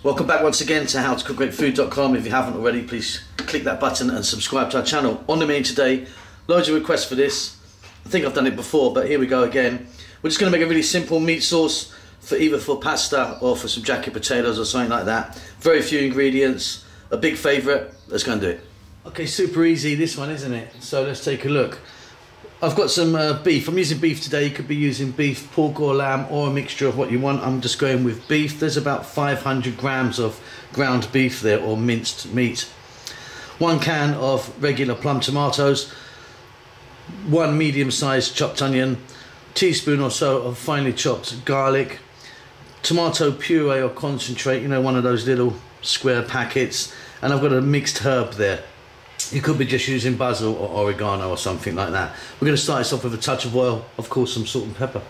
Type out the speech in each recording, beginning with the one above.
Welcome back once again to howtocookgreatfood.com. If you haven't already, please click that button and subscribe to our channel. On the menu today, loads of requests for this. I think I've done it before, but here we go again. We're just going to make a really simple meat sauce for either for pasta or for some jacket potatoes or something like that. Very few ingredients, a big favourite. Let's go and do it. Okay, super easy this one, isn't it? So let's take a look. I've got some beef. I'm using beef today. You could be using beef, pork or lamb, or a mixture of what you want. I'm just going with beef. There's about 500 grams of ground beef there, or minced meat. 1 can of regular plum tomatoes, 1 medium-sized chopped onion, teaspoon or so of finely chopped garlic, tomato puree or concentrate, you know, one of those little square packets, and I've got a mixed herb there. You could be just using basil or oregano or something like that. We're going to start this off with a touch of oil, of course some salt and pepper.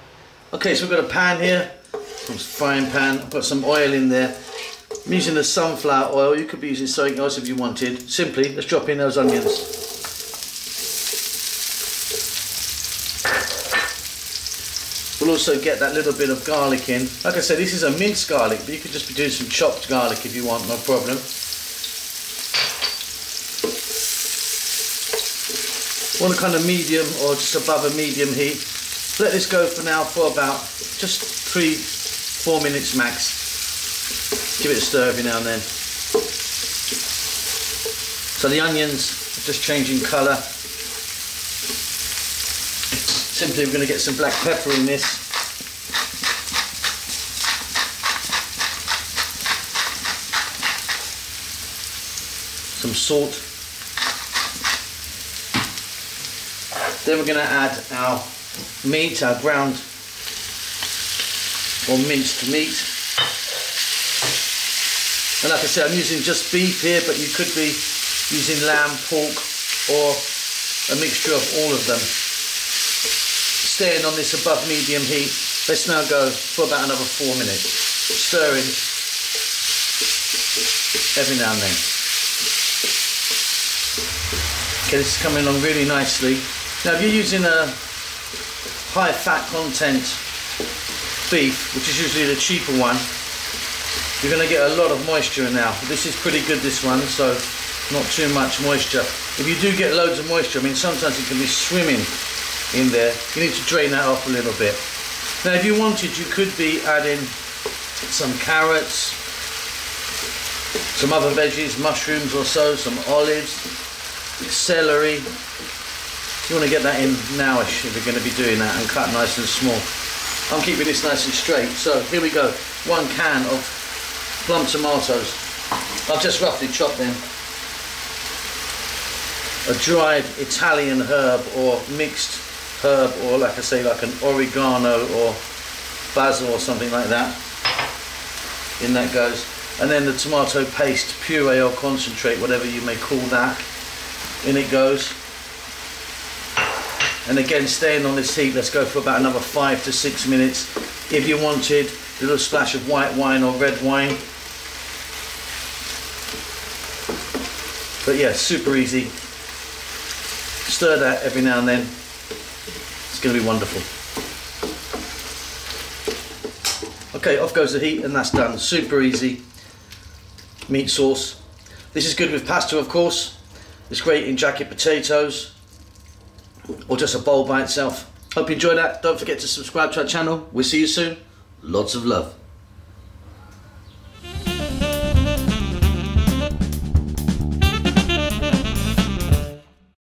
Okay, so we've got a pan here, some frying pan. I've got some oil in there. I'm using the sunflower oil. You could be using something else if you wanted. Simply, let's drop in those onions. We'll also get that little bit of garlic in. Like I said, this is a minced garlic, but you could just be doing some chopped garlic if you want, no problem. On a kind of medium or just above a medium heat. Let this go for now for about just 3-4 minutes max. Give it a stir every now and then. So the onions are just changing colour. Simply we're going to get some black pepper in this. Some salt. Then we're going to add our meat, our ground or minced meat. And like I said, I'm using just beef here, but you could be using lamb, pork, or a mixture of all of them. Staying on this above medium heat. Let's now go for about another 4 minutes. Stirring every now and then. Okay, this is coming along really nicely. Now if you're using a high fat content beef, which is usually the cheaper one, you're going to get a lot of moisture now. This is pretty good, this one, so not too much moisture. If you do get loads of moisture, I mean sometimes it can be swimming in there, you need to drain that off a little bit. Now if you wanted, you could be adding some carrots, some other veggies, mushrooms or so, some olives, celery. You want to get that in nowish if you're going to be doing that, and cut nice and small. I'm keeping this nice and straight. So here we go. 1 can of plum tomatoes. I've just roughly chopped them. A dried Italian herb or mixed herb, or like I say, like an oregano or basil or something like that. In that goes. And then the tomato paste, puree or concentrate, whatever you may call that. In it goes. And again, staying on this heat, let's go for about another 5 to 6 minutes. If you wanted, a little splash of white wine or red wine. But yeah, super easy. Stir that every now and then. It's going to be wonderful. Okay, off goes the heat and that's done. Super easy meat sauce. This is good with pasta, of course. It's great in jacket potatoes, or just a bowl by itself. Hope you enjoyed that. Don't forget to subscribe to our channel. We'll see you soon. Lots of love.